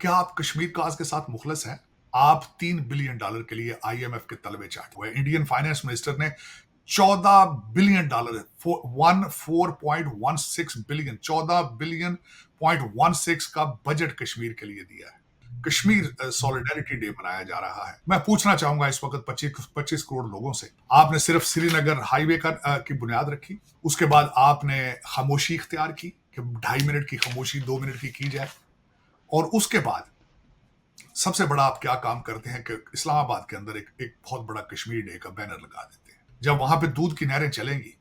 क्या आप कश्मीर काज के साथ मुखलस हैं? आप $3 बिलियन के लिए IMF के तलबे चाट हुए। इंडियन फाइनेंस मिनिस्टर ने $14 बिलियन 4.16 बिलियन 14 बिलियन 16 का बजट कश्मीर के लिए दिया है। कश्मीर सॉलिडारिटी डे मनाया जा रहा है। मैं पूछना चाहूंगा इस वक्त 25 करोड़ लोगों से, आपने सिर्फ श्रीनगर हाईवे की बुनियाद रखी, उसके बाद आपने खामोशी इख्तियार की कि 2.5 मिनट की खामोशी 2 मिनट की जाए, और उसके बाद सबसे बड़ा आप क्या काम करते हैं कि इस्लामाबाद के अंदर एक बहुत बड़ा कश्मीर डे का बैनर लगा देते हैं। जब वहां पे दूध की नहरें चलेंगी,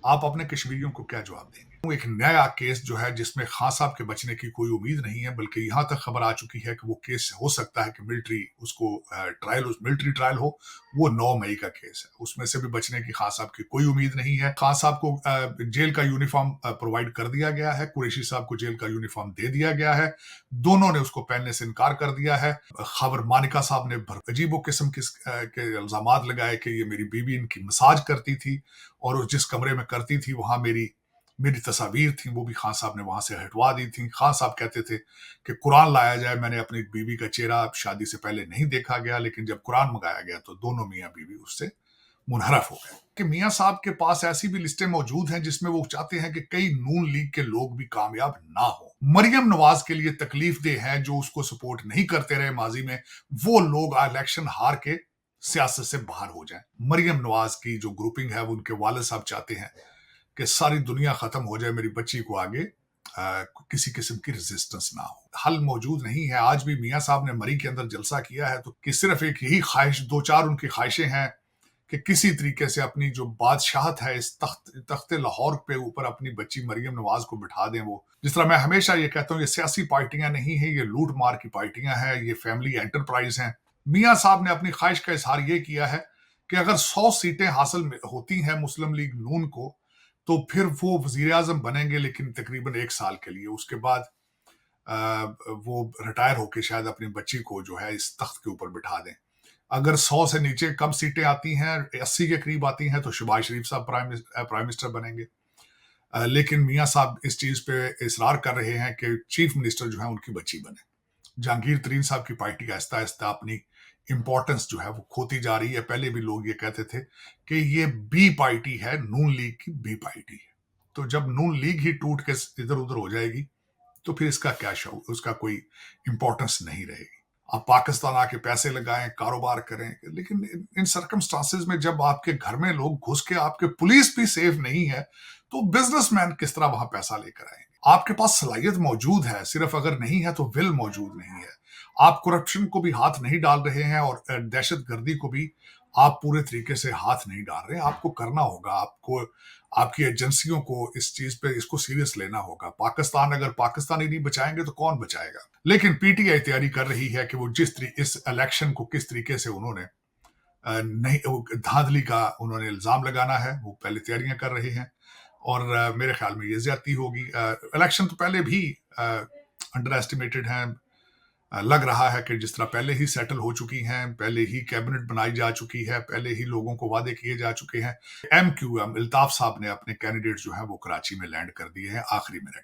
आप अपने कश्मीरियों को क्या जवाब देंगे? एक नया केस जो है जिसमें खान साहब के बचने की कोई उम्मीद नहीं है, बल्कि यहां तक खबर आ चुकी है कि वो केस हो सकता है कि मिलिट्री ट्रायल हो। वो 9 मई का केस है, उसमें से भी बचने की खान साहब की कोई उम्मीद नहीं है। खान साहब को जेल का यूनिफॉर्म प्रोवाइड कर दिया गया है, कुरैशी साहब को जेल का यूनिफॉर्म दे दिया गया है, दोनों ने उसको पहनने से इनकार कर दिया है। खबर मानिका साहब ने अजीबो किस्म के इल्जामात लगाए कि ये मेरी बीवी इनकी मसाज करती थी, और जिस कमरे में करती थी वहां मेरी तस्वीर थी, वो भी खान साहब ने वहां से हटवा दी थी। खान साहब कहते थे कि कुरान लाया जाए, मैंने अपनी बीवी का चेहरा शादी से पहले नहीं देखा गया, लेकिन जब कुरान मंगाया गया तो दोनों मियाँ बीवी उससे मुनहरफ हो गए। कि मियाँ साहब के पास ऐसी भी लिस्टें मौजूद हैं जिसमें वो चाहते हैं कि कई नून लीग के लोग भी कामयाब ना हो। मरियम नवाज के लिए तकलीफ दे है, जो उसको सपोर्ट नहीं करते रहे माजी में, वो लोग इलेक्शन हार के सियासत से बाहर हो जाएं। मरियम नवाज की जो ग्रुपिंग है, वो उनके वालिद साहब चाहते हैं कि सारी दुनिया खत्म हो जाए, मेरी बच्ची को आगे किसी किस्म की रेजिस्टेंस ना हो। हल मौजूद नहीं है। आज भी मियाँ साहब ने मरी के अंदर जलसा किया है तो कि सिर्फ एक यही ख्वाहिश, 2-4 उनकी ख्वाहिशें हैं कि किसी तरीके से अपनी जो बादशाहत है इस तख्त लाहौर पे ऊपर अपनी बच्ची मरियम नवाज को बिठा दें। वो, जिस तरह मैं हमेशा ये कहता हूँ, ये सियासी पार्टियां नहीं है, ये लूट मार की पार्टियां हैं, ये फैमिली एंटरप्राइज हैं। मियाँ साहब ने अपनी ख्वाहिश का इजहार ये किया है कि अगर 100 सीटें हासिल होती हैं मुस्लिम लीग नून को, तो फिर वो वजीर आजम बनेंगे, लेकिन तकरीबन 1 साल के लिए। उसके बाद वो रिटायर होके शायद अपनी बच्ची को जो है इस तख्त के ऊपर बिठा दें। अगर 100 से नीचे कम सीटें आती हैं, 80 के करीब आती हैं, तो शहबाज शरीफ साहब प्राइम मिनिस्टर बनेंगे। लेकिन मियाँ साहब इस चीज पे इसरार कर रहे हैं कि चीफ मिनिस्टर जो है उनकी बच्ची बने। जहांगीर तरीन साहब की पार्टी आहिस्ता आहिस्ता अपनी इंपॉर्टेंस जो है वो खोती जा रही है। पहले भी लोग ये कहते थे कि ये बी पार्टी है, नून लीग की बी पार्टी है। तो जब नून लीग ही टूट के इधर उधर हो जाएगी, तो फिर इसका क्या शो, उसका कोई इंपॉर्टेंस नहीं रहेगी। आप पाकिस्तान आके पैसे लगाएं, कारोबार करें, लेकिन इन सर्कमस्टांसेस में जब आपके घर में लोग घुस के, आपके पुलिस भी सेफ नहीं है, तो बिजनेसमैन किस तरह वहां पैसा लेकर आएंगे? आपके पास सलाहियत मौजूद है, सिर्फ अगर नहीं है तो विल मौजूद नहीं है। आप करप्शन को भी हाथ नहीं डाल रहे हैं, और दहशत गर्दी को भी आप पूरे तरीके से हाथ नहीं डाल रहे। आपको करना होगा, आपको आपकी एजेंसियों को इस चीज पे इसको सीरियस लेना होगा। पाकिस्तान, अगर पाकिस्तानी नहीं बचाएंगे तो कौन बचाएगा? लेकिन पीटीआई तैयारी कर रही है कि वो इस इलेक्शन को किस तरीके से उन्होंने नहीं, धांधली का उन्होंने इल्जाम लगाना है, वो पहले तैयारियां कर रहे हैं, और मेरे ख्याल में ये ज्यादती होगी। इलेक्शन तो पहले भी अंडर एस्टिमेटेड हैं। लग रहा है कि जिस तरह पहले ही सेटल हो चुकी हैं, पहले ही कैबिनेट बनाई जा चुकी है, पहले ही लोगों को वादे किए जा चुके हैं। MQM अल्ताफ साहब ने अपने कैंडिडेट जो है वो कराची में लैंड कर दिए हैं आखिरी मिनट।